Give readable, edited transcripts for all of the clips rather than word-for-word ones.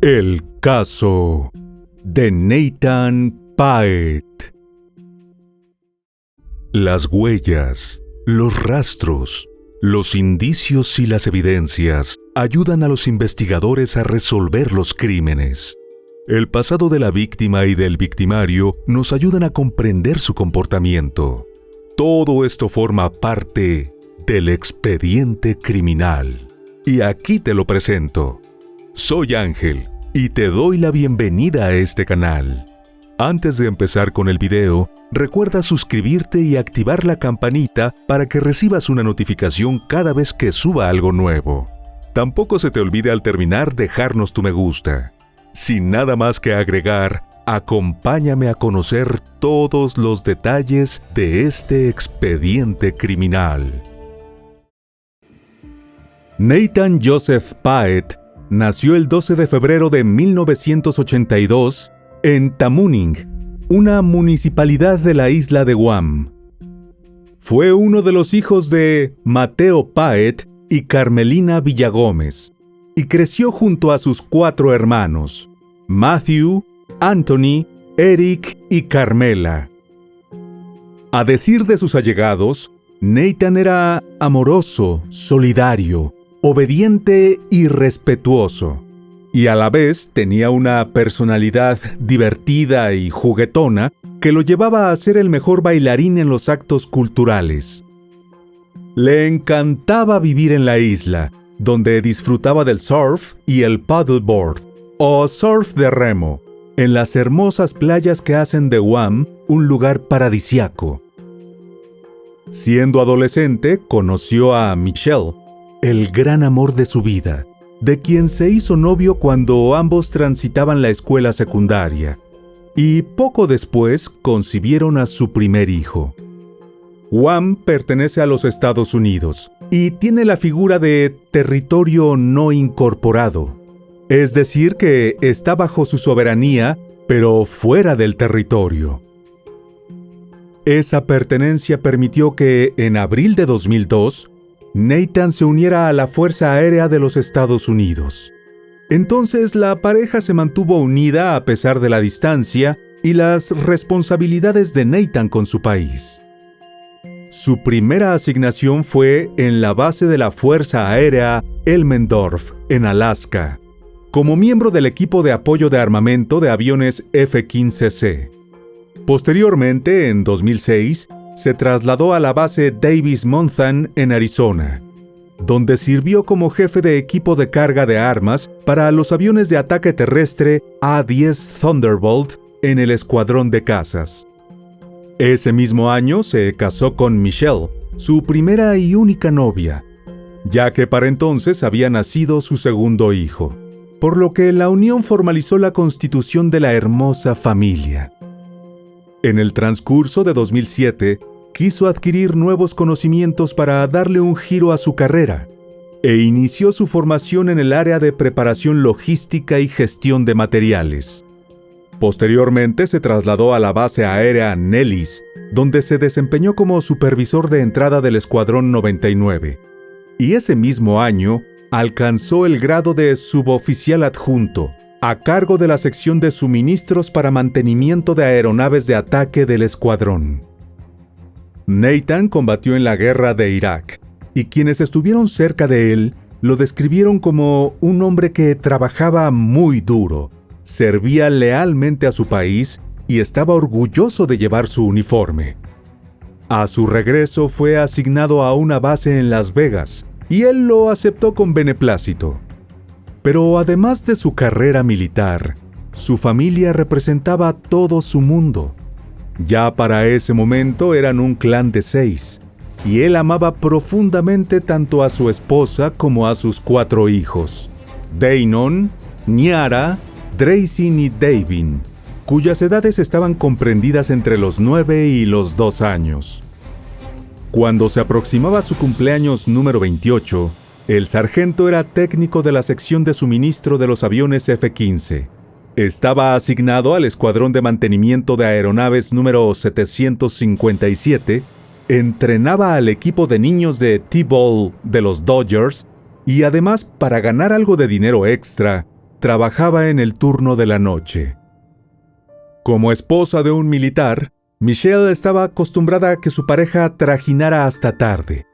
El caso de Nathan Paet. Las huellas, los rastros, los indicios y las evidencias ayudan a los investigadores a resolver los crímenes. El pasado de la víctima y del victimario nos ayudan a comprender su comportamiento. Todo esto forma parte del expediente criminal. Y aquí te lo presento. Soy Ángel y te doy la bienvenida a este canal. Antes de empezar con el video, recuerda suscribirte y activar la campanita para que recibas una notificación cada vez que suba algo nuevo. Tampoco se te olvide al terminar dejarnos tu me gusta. Sin nada más que agregar, acompáñame a conocer todos los detalles de este expediente criminal. Nathan Joseph Paet nació el 12 de febrero de 1982 en Tamuning, una municipalidad de la isla de Guam. Fue uno de los hijos de Mateo Paet y Carmelina Villagómez, y creció junto a sus 4 hermanos, Matthew, Anthony, Eric y Carmela. A decir de sus allegados, Nathan era amoroso, solidario, obediente y respetuoso, y a la vez tenía una personalidad divertida y juguetona que lo llevaba a ser el mejor bailarín en los actos culturales. Le encantaba vivir en la isla, donde disfrutaba del surf y el paddleboard, o surf de remo, en las hermosas playas que hacen de Guam un lugar paradisiaco. Siendo adolescente, conoció a Michelle, el gran amor de su vida, de quien se hizo novio cuando ambos transitaban la escuela secundaria, y poco después concibieron a su primer hijo. Guam pertenece a los Estados Unidos y tiene la figura de territorio no incorporado, es decir que está bajo su soberanía, pero fuera del territorio. Esa pertenencia permitió que, en abril de 2002, Nathan se uniera a la Fuerza Aérea de los Estados Unidos. Entonces la pareja se mantuvo unida a pesar de la distancia y las responsabilidades de Nathan con su país. Su primera asignación fue en la base de la Fuerza Aérea Elmendorf, en Alaska, como miembro del equipo de apoyo de armamento de aviones F-15C. Posteriormente, en 2006, se trasladó a la base Davis-Monthan en Arizona, donde sirvió como jefe de equipo de carga de armas para los aviones de ataque terrestre A-10 Thunderbolt en el escuadrón de cazas. Ese mismo año se casó con Michelle, su primera y única novia, ya que para entonces había nacido su segundo hijo, por lo que la unión formalizó la constitución de la hermosa familia. En el transcurso de 2007, quiso adquirir nuevos conocimientos para darle un giro a su carrera, e inició su formación en el área de preparación logística y gestión de materiales. Posteriormente se trasladó a la base aérea Nellis, donde se desempeñó como supervisor de entrada del Escuadrón 99, y ese mismo año alcanzó el grado de suboficial adjunto, a cargo de la sección de suministros para mantenimiento de aeronaves de ataque del escuadrón. Nathan combatió en la guerra de Irak, y quienes estuvieron cerca de él lo describieron como un hombre que trabajaba muy duro, servía lealmente a su país y estaba orgulloso de llevar su uniforme. A su regreso fue asignado a una base en Las Vegas, y él lo aceptó con beneplácito. Pero además de su carrera militar, su familia representaba todo su mundo. Ya para ese momento eran un clan de 6, y él amaba profundamente tanto a su esposa como a sus 4 hijos, Deinon, Nyara, Draysin y Davin, cuyas edades estaban comprendidas entre los 9 y los 2 años. Cuando se aproximaba su cumpleaños número 28, el sargento era técnico de la sección de suministro de los aviones F-15. Estaba asignado al Escuadrón de Mantenimiento de Aeronaves número 757, entrenaba al equipo de niños de T-Ball de los Dodgers y además, para ganar algo de dinero extra, trabajaba en el turno de la noche. Como esposa de un militar, Michelle estaba acostumbrada a que su pareja trajinara hasta tarde.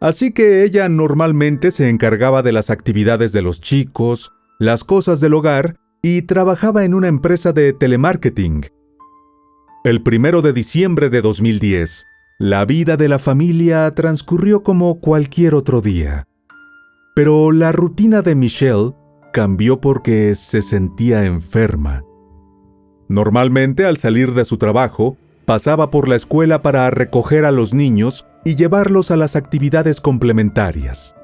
Así que ella normalmente se encargaba de las actividades de los chicos, las cosas del hogar y trabajaba en una empresa de telemarketing. El 1 de diciembre de 2010, la vida de la familia transcurrió como cualquier otro día. Pero la rutina de Michelle cambió porque se sentía enferma. Normalmente, al salir de su trabajo, pasaba por la escuela para recoger a los niños y llevarlos a las actividades complementarias.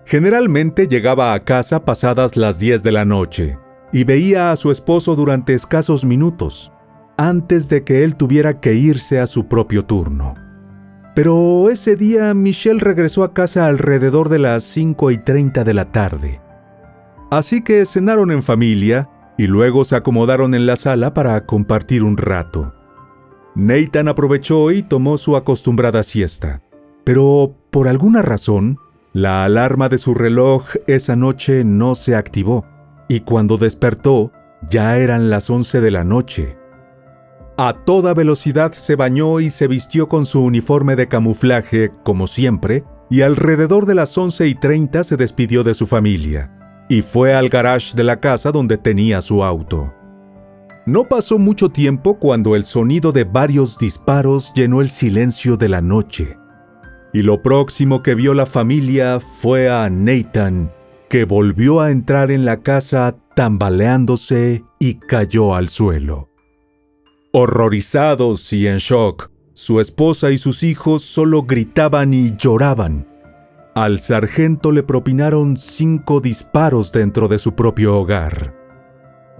Generalmente llegaba a casa pasadas las 10 de la noche y veía a su esposo durante escasos minutos, antes de que él tuviera que irse a su propio turno. Pero ese día Michelle regresó a casa alrededor de las 5:30 de la tarde. Así que cenaron en familia y luego se acomodaron en la sala para compartir un rato. Nathan aprovechó y tomó su acostumbrada siesta, pero por alguna razón, la alarma de su reloj esa noche no se activó, y cuando despertó, ya eran las 11 de la noche. A toda velocidad se bañó y se vistió con su uniforme de camuflaje, como siempre, y alrededor de las 11:30 se despidió de su familia, y fue al garage de la casa donde tenía su auto. No pasó mucho tiempo cuando el sonido de varios disparos llenó el silencio de la noche. Y lo próximo que vio la familia fue a Nathan, que volvió a entrar en la casa tambaleándose y cayó al suelo. Horrorizados y en shock, su esposa y sus hijos solo gritaban y lloraban. Al sargento le propinaron 5 disparos dentro de su propio hogar.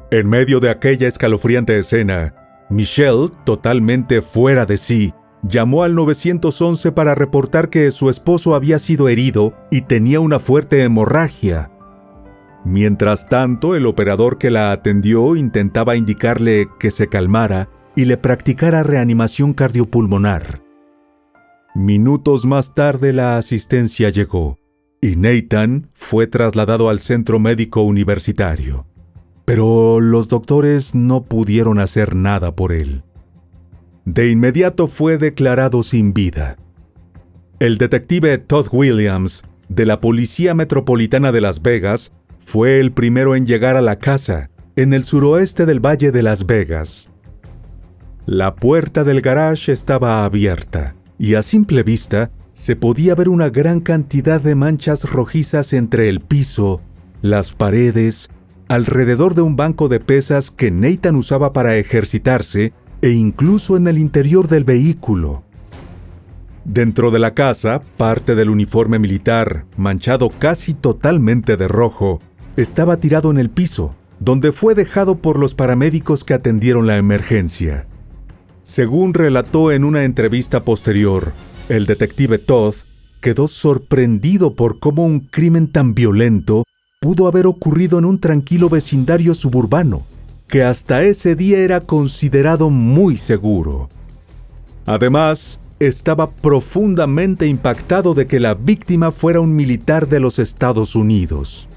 En medio de aquella escalofriante escena, Michelle, totalmente fuera de sí, llamó al 911 para reportar que su esposo había sido herido y tenía una fuerte hemorragia. Mientras tanto, el operador que la atendió intentaba indicarle que se calmara y le practicara reanimación cardiopulmonar. Minutos más tarde la asistencia llegó, y Nathan fue trasladado al centro médico universitario. Pero los doctores no pudieron hacer nada por él. De inmediato fue declarado sin vida. El detective Todd Williams, de la Policía Metropolitana de Las Vegas, fue el primero en llegar a la casa, en el suroeste del Valle de Las Vegas. La puerta del garage estaba abierta, y a simple vista se podía ver una gran cantidad de manchas rojizas entre el piso, las paredes, alrededor de un banco de pesas que Nathan usaba para ejercitarse e incluso en el interior del vehículo. Dentro de la casa, parte del uniforme militar, manchado casi totalmente de rojo, estaba tirado en el piso, donde fue dejado por los paramédicos que atendieron la emergencia. Según relató en una entrevista posterior, el detective Todd quedó sorprendido por cómo un crimen tan violento pudo haber ocurrido en un tranquilo vecindario suburbano, que hasta ese día era considerado muy seguro. Además, estaba profundamente impactado de que la víctima fuera un militar de los Estados Unidos.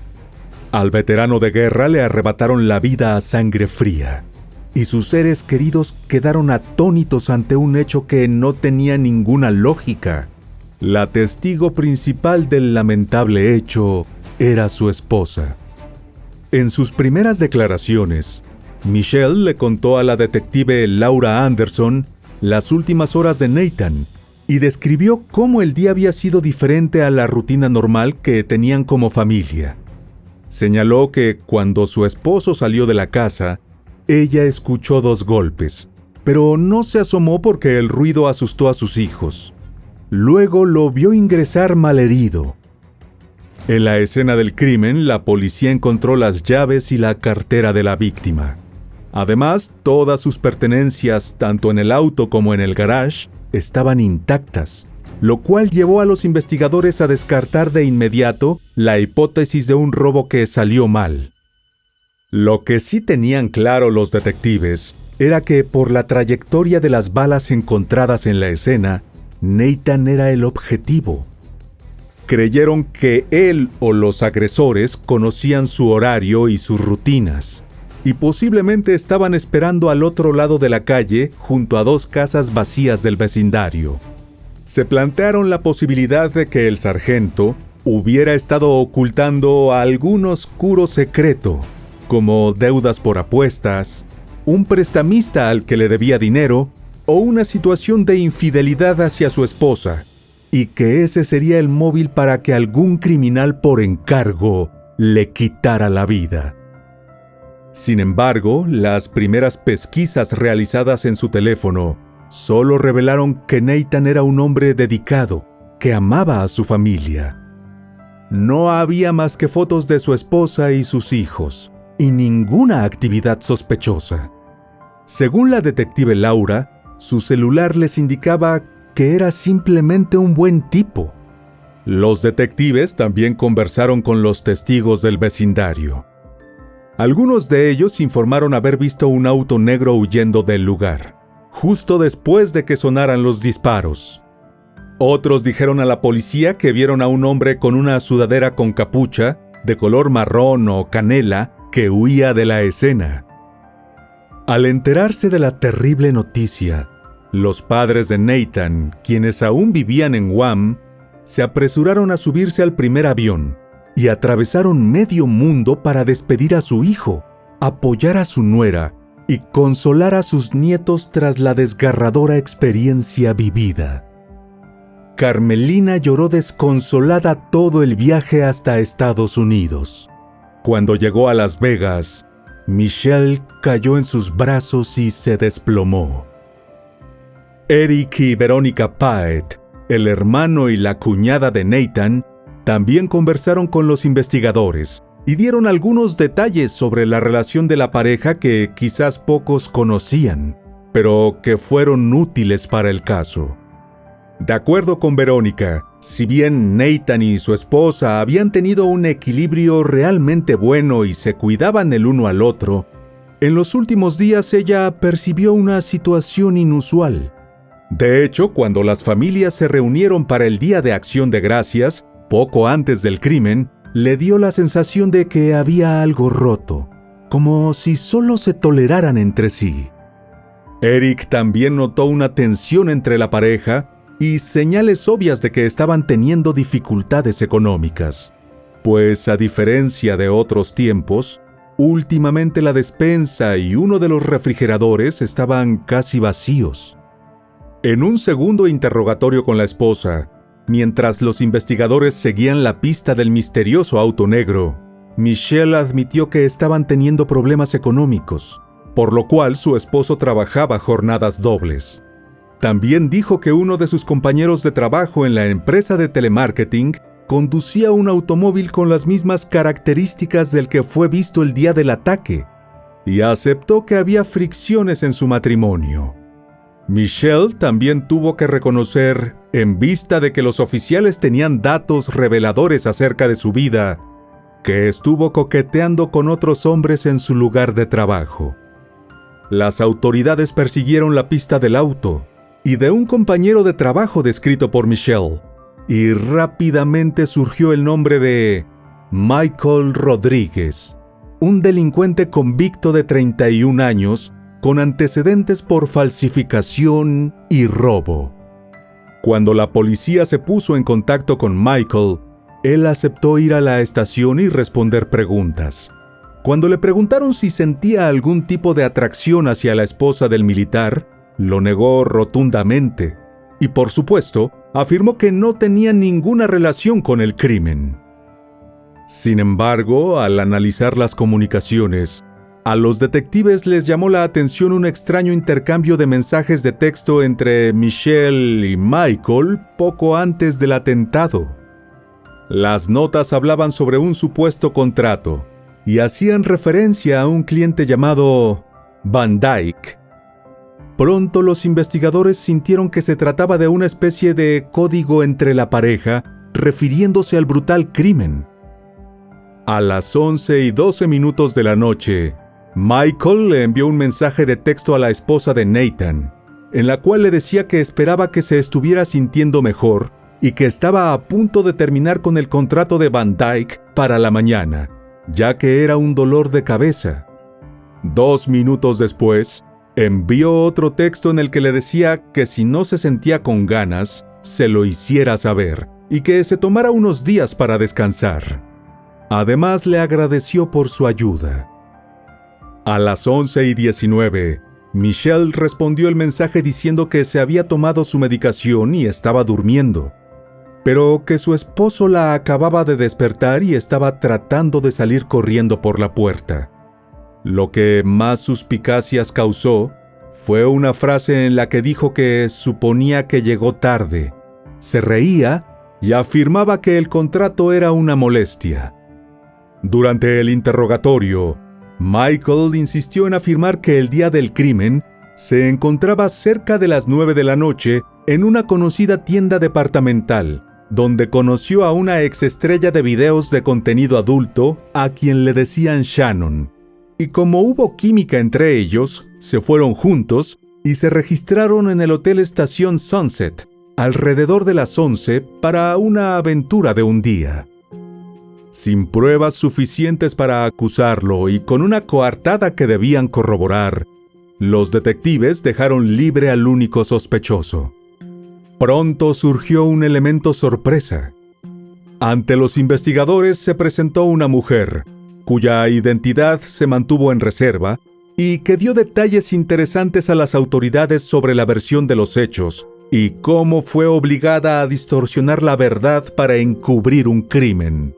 Al veterano de guerra le arrebataron la vida a sangre fría, y sus seres queridos quedaron atónitos ante un hecho que no tenía ninguna lógica. La testigo principal del lamentable hecho era su esposa. En sus primeras declaraciones, Michelle le contó a la detective Laura Anderson las últimas horas de Nathan y describió cómo el día había sido diferente a la rutina normal que tenían como familia. Señaló que cuando su esposo salió de la casa, ella escuchó 2 golpes, pero no se asomó porque el ruido asustó a sus hijos. Luego lo vio ingresar malherido. En la escena del crimen, la policía encontró las llaves y la cartera de la víctima. Además, todas sus pertenencias, tanto en el auto como en el garage, estaban intactas, lo cual llevó a los investigadores a descartar de inmediato la hipótesis de un robo que salió mal. Lo que sí tenían claro los detectives era que por la trayectoria de las balas encontradas en la escena, Nathan era el objetivo. Creyeron que él o los agresores conocían su horario y sus rutinas, y posiblemente estaban esperando al otro lado de la calle, junto a 2 casas vacías del vecindario. Se plantearon la posibilidad de que el sargento hubiera estado ocultando algún oscuro secreto, como deudas por apuestas, un prestamista al que le debía dinero o una situación de infidelidad hacia su esposa, y que ese sería el móvil para que algún criminal por encargo le quitara la vida. Sin embargo, las primeras pesquisas realizadas en su teléfono solo revelaron que Nathan era un hombre dedicado, que amaba a su familia. No había más que fotos de su esposa y sus hijos, y ninguna actividad sospechosa. Según la detective Laura, su celular les indicaba que era simplemente un buen tipo. Los detectives también conversaron con los testigos del vecindario. Algunos de ellos informaron haber visto un auto negro huyendo del lugar, justo después de que sonaran los disparos. Otros dijeron a la policía que vieron a un hombre con una sudadera con capucha, de color marrón o canela, que huía de la escena. Al enterarse de la terrible noticia, los padres de Nathan, quienes aún vivían en Guam, se apresuraron a subirse al primer avión y atravesaron medio mundo para despedir a su hijo, apoyar a su nuera y consolar a sus nietos tras la desgarradora experiencia vivida. Carmelina lloró desconsolada todo el viaje hasta Estados Unidos. Cuando llegó a Las Vegas, Michelle cayó en sus brazos y se desplomó. Eric y Verónica Paet, el hermano y la cuñada de Nathan, también conversaron con los investigadores y dieron algunos detalles sobre la relación de la pareja que quizás pocos conocían, pero que fueron útiles para el caso. De acuerdo con Verónica, si bien Nathan y su esposa habían tenido un equilibrio realmente bueno y se cuidaban el uno al otro, en los últimos días ella percibió una situación inusual. De hecho, cuando las familias se reunieron para el Día de Acción de Gracias, poco antes del crimen, le dio la sensación de que había algo roto, como si solo se toleraran entre sí. Eric también notó una tensión entre la pareja y señales obvias de que estaban teniendo dificultades económicas, pues a diferencia de otros tiempos, últimamente la despensa y uno de los refrigeradores estaban casi vacíos. En un segundo interrogatorio con la esposa, mientras los investigadores seguían la pista del misterioso auto negro, Michelle admitió que estaban teniendo problemas económicos, por lo cual su esposo trabajaba jornadas dobles. También dijo que uno de sus compañeros de trabajo en la empresa de telemarketing conducía un automóvil con las mismas características del que fue visto el día del ataque, y aceptó que había fricciones en su matrimonio. Michelle también tuvo que reconocer, en vista de que los oficiales tenían datos reveladores acerca de su vida, que estuvo coqueteando con otros hombres en su lugar de trabajo. Las autoridades persiguieron la pista del auto y de un compañero de trabajo descrito por Michelle, y rápidamente surgió el nombre de Michael Rodríguez, un delincuente convicto de 31 años con antecedentes por falsificación y robo. Cuando la policía se puso en contacto con Michael, él aceptó ir a la estación y responder preguntas. Cuando le preguntaron si sentía algún tipo de atracción hacia la esposa del militar, lo negó rotundamente y, por supuesto, afirmó que no tenía ninguna relación con el crimen. Sin embargo, al analizar las comunicaciones, a los detectives les llamó la atención un extraño intercambio de mensajes de texto entre Michelle y Michael poco antes del atentado. Las notas hablaban sobre un supuesto contrato y hacían referencia a un cliente llamado Van Dyke. Pronto los investigadores sintieron que se trataba de una especie de código entre la pareja, refiriéndose al brutal crimen. A las 11:12 de la noche, Michael le envió un mensaje de texto a la esposa de Nathan, en la cual le decía que esperaba que se estuviera sintiendo mejor y que estaba a punto de terminar con el contrato de Van Dyke para la mañana, ya que era un dolor de cabeza. 2 minutos después, envió otro texto en el que le decía que si no se sentía con ganas, se lo hiciera saber y que se tomara unos días para descansar. Además, le agradeció por su ayuda. A las 11:19, Michelle respondió el mensaje diciendo que se había tomado su medicación y estaba durmiendo, pero que su esposo la acababa de despertar y estaba tratando de salir corriendo por la puerta. Lo que más suspicacias causó fue una frase en la que dijo que suponía que llegó tarde, se reía y afirmaba que el contrato era una molestia. Durante el interrogatorio, Michael insistió en afirmar que el día del crimen se encontraba cerca de las 9 de la noche en una conocida tienda departamental, donde conoció a una exestrella de videos de contenido adulto a quien le decían Shannon. Y como hubo química entre ellos, se fueron juntos y se registraron en el Hotel Estación Sunset, alrededor de las 11 para una aventura de un día. Sin pruebas suficientes para acusarlo y con una coartada que debían corroborar, los detectives dejaron libre al único sospechoso. Pronto surgió un elemento sorpresa. Ante los investigadores se presentó una mujer, cuya identidad se mantuvo en reserva y que dio detalles interesantes a las autoridades sobre la versión de los hechos y cómo fue obligada a distorsionar la verdad para encubrir un crimen.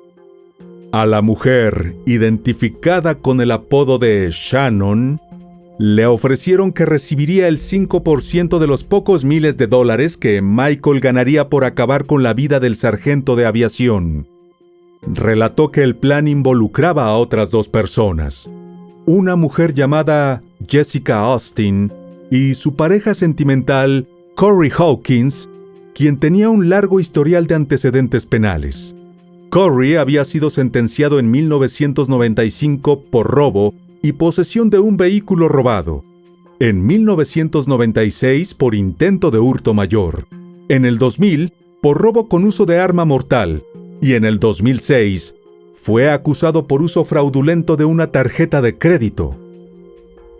A la mujer, identificada con el apodo de Shannon, le ofrecieron que recibiría el 5% de los pocos miles de dólares que Michael ganaría por acabar con la vida del sargento de aviación. Relató que el plan involucraba a otras 2 personas, una mujer llamada Jessica Austin y su pareja sentimental, Corey Hawkins, quien tenía un largo historial de antecedentes penales. Corey había sido sentenciado en 1995 por robo y posesión de un vehículo robado, en 1996 por intento de hurto mayor, en el 2000 por robo con uso de arma mortal y en el 2006 fue acusado por uso fraudulento de una tarjeta de crédito.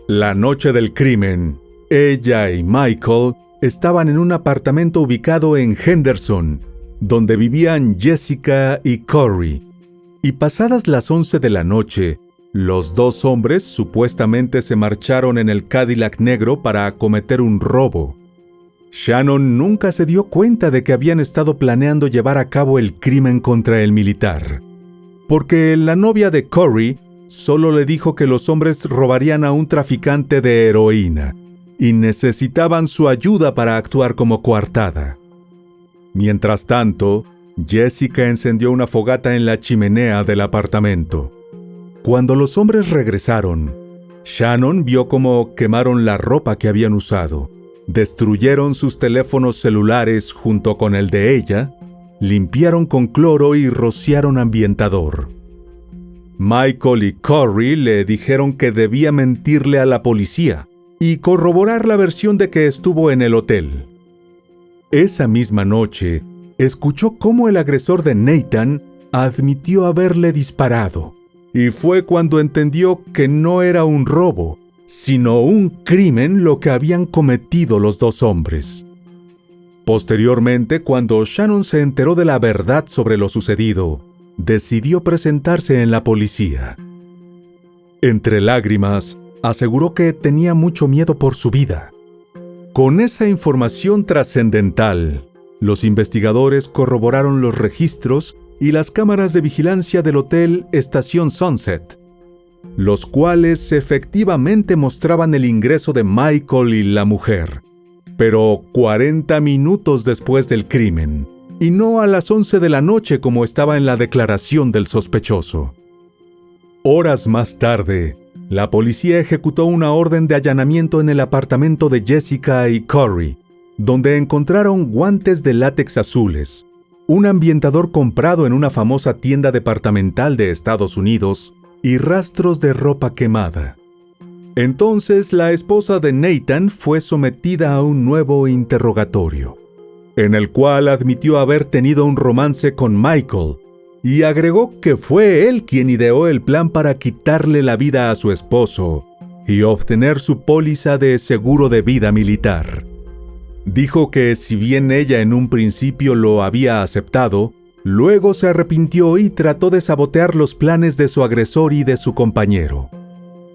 La noche del crimen, ella y Michael estaban en un apartamento ubicado en Henderson, donde vivían Jessica y Corey, y pasadas las 11 de la noche, los 2 hombres supuestamente se marcharon en el Cadillac negro para acometer un robo. Shannon nunca se dio cuenta de que habían estado planeando llevar a cabo el crimen contra el militar, porque la novia de Corey solo le dijo que los hombres robarían a un traficante de heroína y necesitaban su ayuda para actuar como coartada. Mientras tanto, Jessica encendió una fogata en la chimenea del apartamento. Cuando los hombres regresaron, Shannon vio cómo quemaron la ropa que habían usado, destruyeron sus teléfonos celulares junto con el de ella, limpiaron con cloro y rociaron ambientador. Michael y Corey le dijeron que debía mentirle a la policía y corroborar la versión de que estuvo en el hotel. Esa misma noche, escuchó cómo el agresor de Nathan admitió haberle disparado, y fue cuando entendió que no era un robo, sino un crimen lo que habían cometido los 2 hombres. Posteriormente, cuando Shannon se enteró de la verdad sobre lo sucedido, decidió presentarse en la policía. Entre lágrimas, aseguró que tenía mucho miedo por su vida. Con esa información trascendental, los investigadores corroboraron los registros y las cámaras de vigilancia del Hotel Estación Sunset, los cuales efectivamente mostraban el ingreso de Michael y la mujer, pero 40 minutos después del crimen, y no a las 11 de la noche como estaba en la declaración del sospechoso. Horas más tarde, la policía ejecutó una orden de allanamiento en el apartamento de Jessica y Corey, donde encontraron guantes de látex azules, un ambientador comprado en una famosa tienda departamental de Estados Unidos y rastros de ropa quemada. Entonces, la esposa de Nathan fue sometida a un nuevo interrogatorio. en el cual admitió haber tenido un romance con Michael y agregó que fue él quien ideó el plan para quitarle la vida a su esposo y obtener su póliza de seguro de vida militar. Dijo que si bien ella en un principio lo había aceptado, luego se arrepintió y trató de sabotear los planes de su agresor y de su compañero.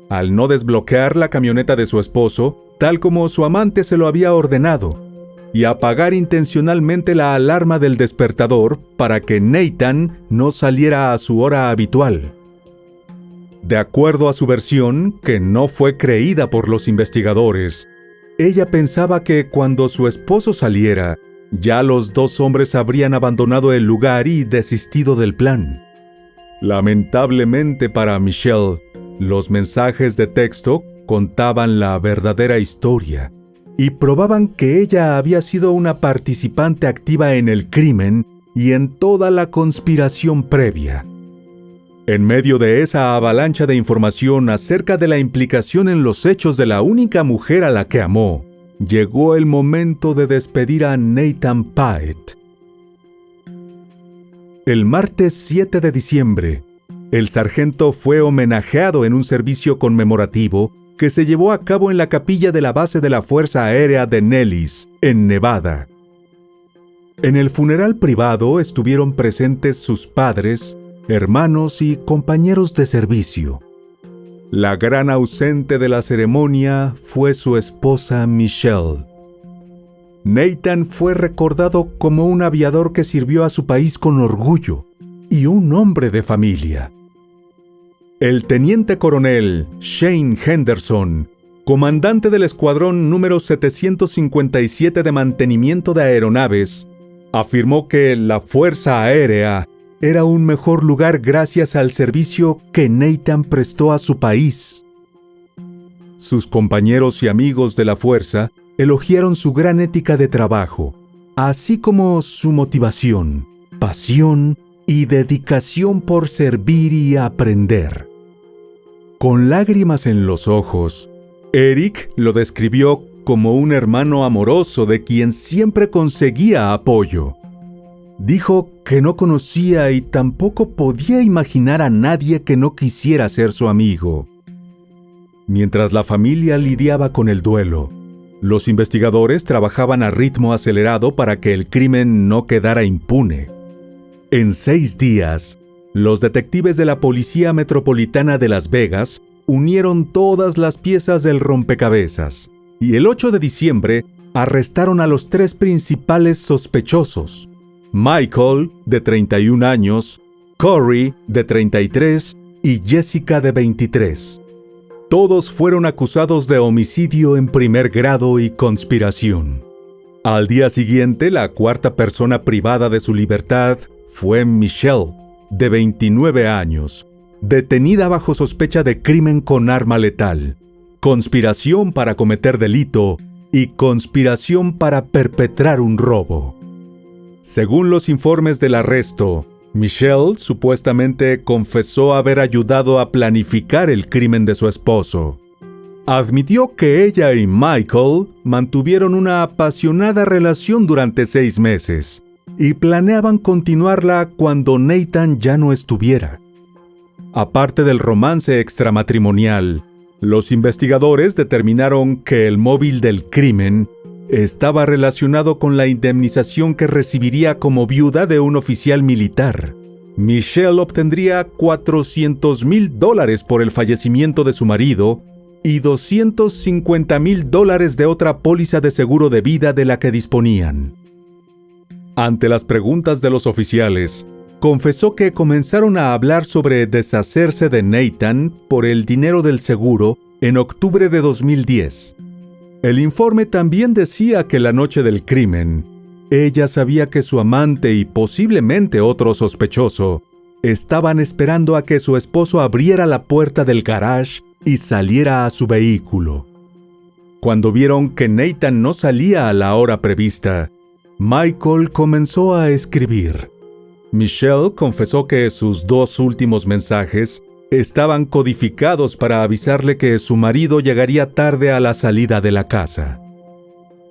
Al no desbloquear la camioneta de su esposo, tal como su amante se lo había ordenado, y apagar intencionalmente la alarma del despertador para que Nathan no saliera a su hora habitual. De acuerdo a su versión, que no fue creída por los investigadores, ella pensaba que cuando su esposo saliera, ya los dos hombres habrían abandonado el lugar y desistido del plan. Lamentablemente para Michelle, los mensajes de texto contaban la verdadera historia y probaban que ella había sido una participante activa en el crimen y en toda la conspiración previa. En medio de esa avalancha de información acerca de la implicación en los hechos de la única mujer a la que amó, llegó el momento de despedir a Nathan Pyatt. El martes 7 de diciembre, el sargento fue homenajeado en un servicio conmemorativo que se llevó a cabo en la capilla de la base de la Fuerza Aérea de Nellis, en Nevada. En el funeral privado estuvieron presentes sus padres, hermanos y compañeros de servicio. La gran ausente de la ceremonia fue su esposa Michelle. Nathan fue recordado como un aviador que sirvió a su país con orgullo y un hombre de familia. El teniente coronel Shane Henderson, comandante del escuadrón número 757 de mantenimiento de aeronaves, afirmó que la Fuerza Aérea era un mejor lugar gracias al servicio que Nathan prestó a su país. Sus compañeros y amigos de la fuerza elogiaron su gran ética de trabajo, así como su motivación, pasión y dedicación por servir y aprender. Con lágrimas en los ojos, Eric lo describió como un hermano amoroso de quien siempre conseguía apoyo. Dijo que no conocía y tampoco podía imaginar a nadie que no quisiera ser su amigo. Mientras la familia lidiaba con el duelo, los investigadores trabajaban a ritmo acelerado para que el crimen no quedara impune. En 6 días, los detectives de la Policía Metropolitana de Las Vegas unieron todas las piezas del rompecabezas y el 8 de diciembre arrestaron a los 3 principales sospechosos: Michael, de 31 años, Corey, de 33, y Jessica, de 23. Todos fueron acusados de homicidio en primer grado y conspiración. Al día siguiente, la cuarta persona privada de su libertad fue Michelle, de 29 años, detenida bajo sospecha de crimen con arma letal, conspiración para cometer delito y conspiración para perpetrar un robo. Según los informes del arresto, Michelle supuestamente confesó haber ayudado a planificar el crimen de su esposo. Admitió que ella y Michael mantuvieron una apasionada relación durante 6 meses y planeaban continuarla cuando Nathan ya no estuviera. Aparte del romance extramatrimonial, los investigadores determinaron que el móvil del crimen estaba relacionado con la indemnización que recibiría como viuda de un oficial militar. Michelle obtendría $400,000 por el fallecimiento de su marido y $250,000 de otra póliza de seguro de vida de la que disponían. Ante las preguntas de los oficiales, confesó que comenzaron a hablar sobre deshacerse de Nathan por el dinero del seguro en octubre de 2010. El informe también decía que la noche del crimen, ella sabía que su amante y posiblemente otro sospechoso estaban esperando a que su esposo abriera la puerta del garage y saliera a su vehículo. Cuando vieron que Nathan no salía a la hora prevista, Michael comenzó a escribir. Michelle confesó que sus 2 últimos mensajes estaban codificados para avisarle que su marido llegaría tarde a la salida de la casa.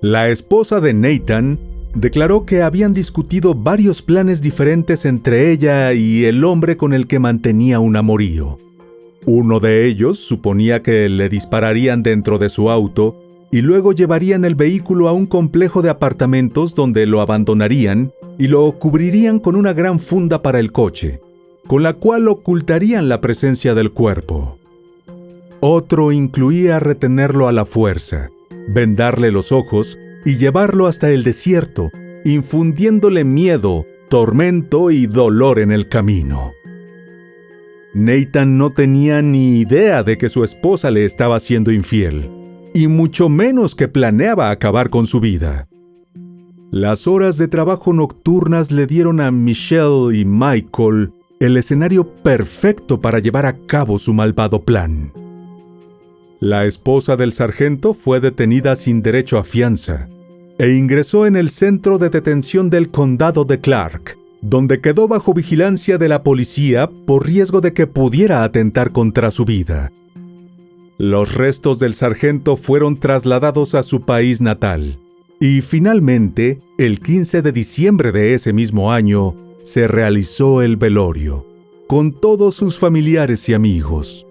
La esposa de Nathan Declaró que habían discutido varios planes diferentes entre ella y el hombre con el que mantenía un amorío. Uno de ellos suponía que le dispararían dentro de su auto y luego llevarían el vehículo a un complejo de apartamentos donde lo abandonarían y lo cubrirían con una gran funda para el coche, con la cual ocultarían la presencia del cuerpo. Otro incluía retenerlo a la fuerza, vendarle los ojos y llevarlo hasta el desierto, infundiéndole miedo, tormento y dolor en el camino. Nathan no tenía ni idea de que su esposa le estaba siendo infiel, y mucho menos que planeaba acabar con su vida. Las horas de trabajo nocturnas le dieron a Michelle y Michael el escenario perfecto para llevar a cabo su malvado plan. La esposa del sargento fue detenida sin derecho a fianza e ingresó en el centro de detención del condado de Clark, donde quedó bajo vigilancia de la policía por riesgo de que pudiera atentar contra su vida. Los restos del sargento fueron trasladados a su país natal, y finalmente, el 15 de diciembre de ese mismo año, se realizó el velorio, con todos sus familiares y amigos.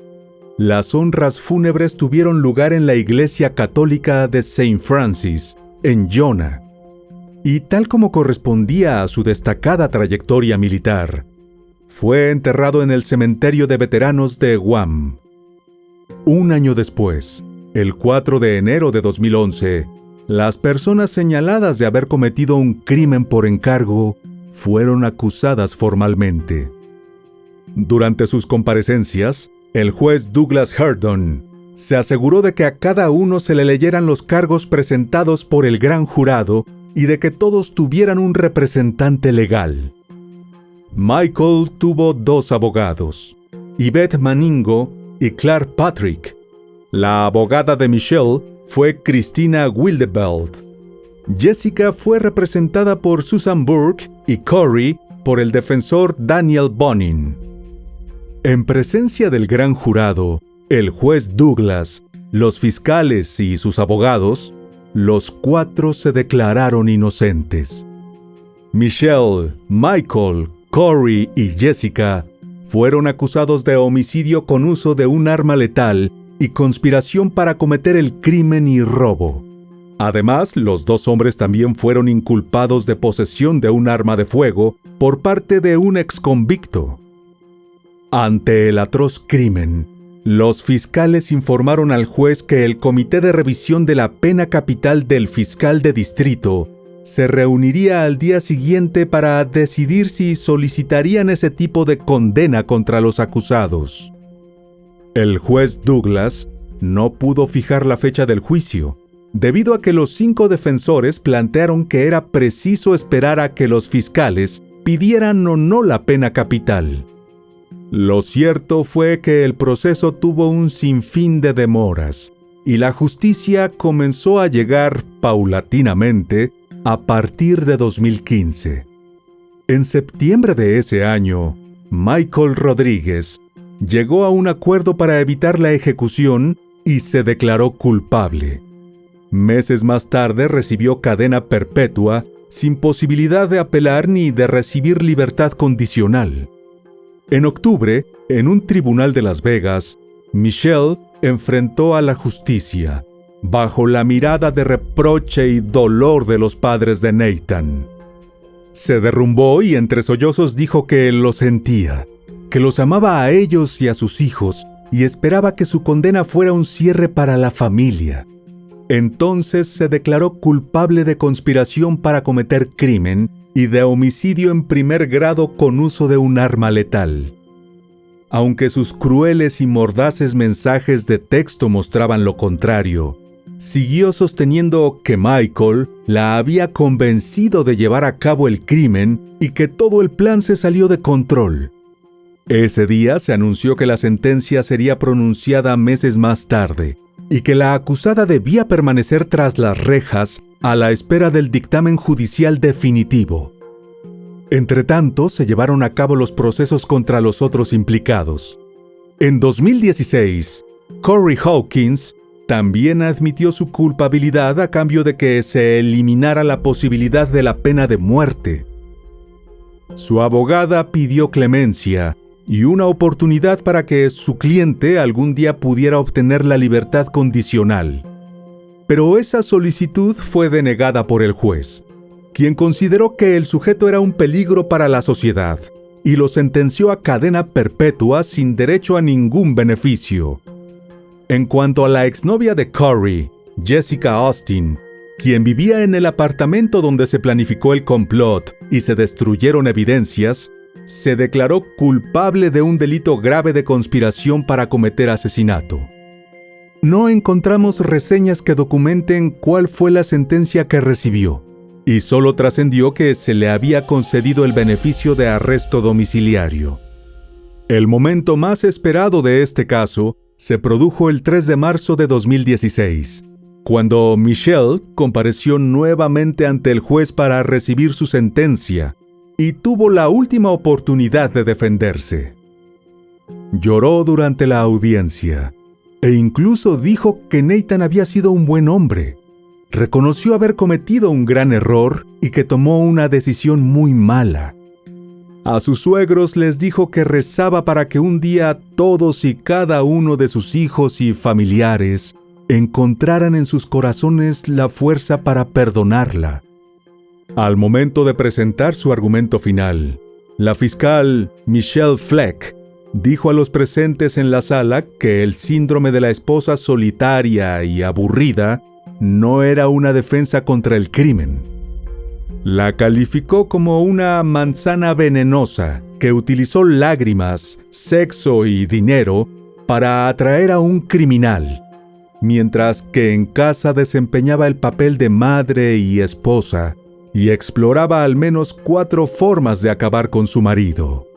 Las honras fúnebres tuvieron lugar en la iglesia católica de St. Francis, en Yona, y tal como correspondía a su destacada trayectoria militar, fue enterrado en el cementerio de veteranos de Guam. Un año después, el 4 de enero de 2011, las personas señaladas de haber cometido un crimen por encargo fueron acusadas formalmente. Durante sus comparecencias, el juez Douglas Herdon se aseguró de que a cada uno se le leyeran los cargos presentados por el gran jurado y de que todos tuvieran un representante legal. Michael tuvo 2 abogados, Yvette Maningo y Clark Patrick. La abogada de Michelle fue Christina Wildebelt. Jessica fue representada por Susan Burke y Corey por el defensor Daniel Bonin. En presencia del gran jurado, el juez Douglas, los fiscales y sus abogados, los 4 se declararon inocentes. Michelle, Michael, Corey y Jessica fueron acusados de homicidio con uso de un arma letal y conspiración para cometer el crimen y robo. Además, los 2 hombres también fueron inculpados de posesión de un arma de fuego por parte de un exconvicto. Ante el atroz crimen, los fiscales informaron al juez que el Comité de Revisión de la Pena Capital del Fiscal de Distrito se reuniría al día siguiente para decidir si solicitarían ese tipo de condena contra los acusados. El juez Douglas no pudo fijar la fecha del juicio, debido a que los 5 defensores plantearon que era preciso esperar a que los fiscales pidieran o no la pena capital. Lo cierto fue que el proceso tuvo un sinfín de demoras, y la justicia comenzó a llegar paulatinamente a partir de 2015. En septiembre de ese año, Michael Rodríguez llegó a un acuerdo para evitar la ejecución y se declaró culpable. Meses más tarde recibió cadena perpetua sin posibilidad de apelar ni de recibir libertad condicional. En octubre, en un tribunal de Las Vegas, Michelle enfrentó a la justicia, bajo la mirada de reproche y dolor de los padres de Nathan. Se derrumbó y entre sollozos dijo que lo sentía, que los amaba a ellos y a sus hijos, y esperaba que su condena fuera un cierre para la familia. Entonces se declaró culpable de conspiración para cometer crimen y de homicidio en primer grado con uso de un arma letal. Aunque sus crueles y mordaces mensajes de texto mostraban lo contrario, siguió sosteniendo que Michael la había convencido de llevar a cabo el crimen y que todo el plan se salió de control. Ese día se anunció que la sentencia sería pronunciada meses más tarde y que la acusada debía permanecer tras las rejas a la espera del dictamen judicial definitivo. Entretanto, se llevaron a cabo los procesos contra los otros implicados. En 2016, Corey Hawkins también admitió su culpabilidad a cambio de que se eliminara la posibilidad de la pena de muerte. Su abogada pidió clemencia y una oportunidad para que su cliente algún día pudiera obtener la libertad condicional. Pero esa solicitud fue denegada por el juez, quien consideró que el sujeto era un peligro para la sociedad y lo sentenció a cadena perpetua sin derecho a ningún beneficio. En cuanto a la exnovia de Corey, Jessica Austin, quien vivía en el apartamento donde se planificó el complot y se destruyeron evidencias, se declaró culpable de un delito grave de conspiración para cometer asesinato. No encontramos reseñas que documenten cuál fue la sentencia que recibió, y solo trascendió que se le había concedido el beneficio de arresto domiciliario. El momento más esperado de este caso se produjo el 3 de marzo de 2016, cuando Michelle compareció nuevamente ante el juez para recibir su sentencia y tuvo la última oportunidad de defenderse. Lloró durante la audiencia e incluso dijo que Nathan había sido un buen hombre. Reconoció haber cometido un gran error y que tomó una decisión muy mala. A sus suegros les dijo que rezaba para que un día todos y cada uno de sus hijos y familiares encontraran en sus corazones la fuerza para perdonarla. Al momento de presentar su argumento final, la fiscal Michelle Fleck dijo a los presentes en la sala que el síndrome de la esposa solitaria y aburrida no era una defensa contra el crimen. La calificó como una manzana venenosa que utilizó lágrimas, sexo y dinero para atraer a un criminal, mientras que en casa desempeñaba el papel de madre y esposa y exploraba al menos 4 formas de acabar con su marido.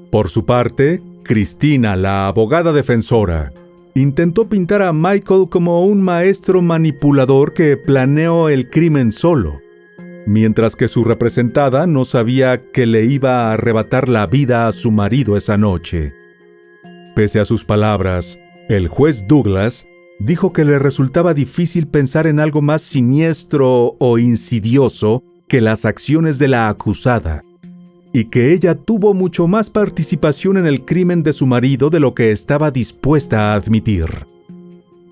Por su parte, Christina, la abogada defensora, intentó pintar a Michael como un maestro manipulador que planeó el crimen solo, mientras que su representada no sabía que le iba a arrebatar la vida a su marido esa noche. Pese a sus palabras, el juez Douglas dijo que le resultaba difícil pensar en algo más siniestro o insidioso que las acciones de la acusada, y que ella tuvo mucho más participación en el crimen de su marido de lo que estaba dispuesta a admitir.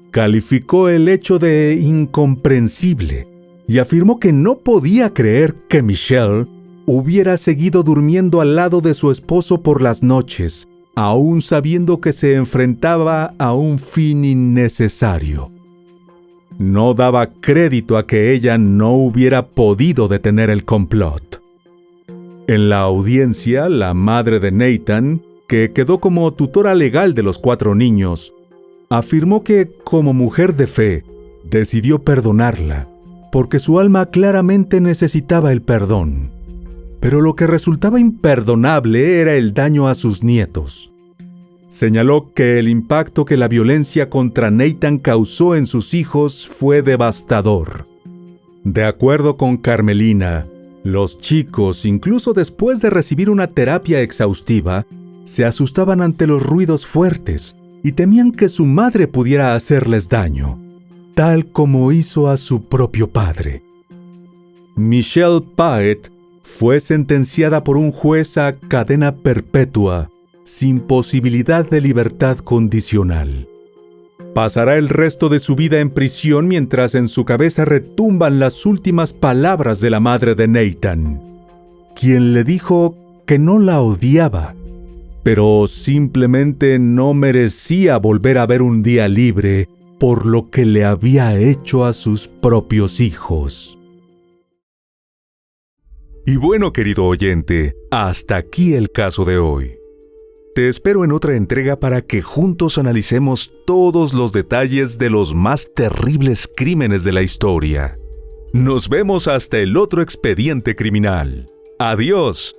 Calificó el hecho de incomprensible y afirmó que no podía creer que Michelle hubiera seguido durmiendo al lado de su esposo por las noches, aún sabiendo que se enfrentaba a un fin innecesario. No daba crédito a que ella no hubiera podido detener el complot. En la audiencia, la madre de Nathan, que quedó como tutora legal de los 4 niños, afirmó que, como mujer de fe, decidió perdonarla, porque su alma claramente necesitaba el perdón. Pero lo que resultaba imperdonable era el daño a sus nietos. Señaló que el impacto que la violencia contra Nathan causó en sus hijos fue devastador. De acuerdo con Carmelina, los chicos, incluso después de recibir una terapia exhaustiva, se asustaban ante los ruidos fuertes y temían que su madre pudiera hacerles daño, tal como hizo a su propio padre. Michelle Paet fue sentenciada por un juez a cadena perpetua, sin posibilidad de libertad condicional. Pasará el resto de su vida en prisión mientras en su cabeza retumban las últimas palabras de la madre de Nathan, quien le dijo que no la odiaba, pero simplemente no merecía volver a ver un día libre por lo que le había hecho a sus propios hijos. Y bueno, querido oyente, hasta aquí el caso de hoy. Te espero en otra entrega para que juntos analicemos todos los detalles de los más terribles crímenes de la historia. Nos vemos hasta el otro expediente criminal. ¡Adiós!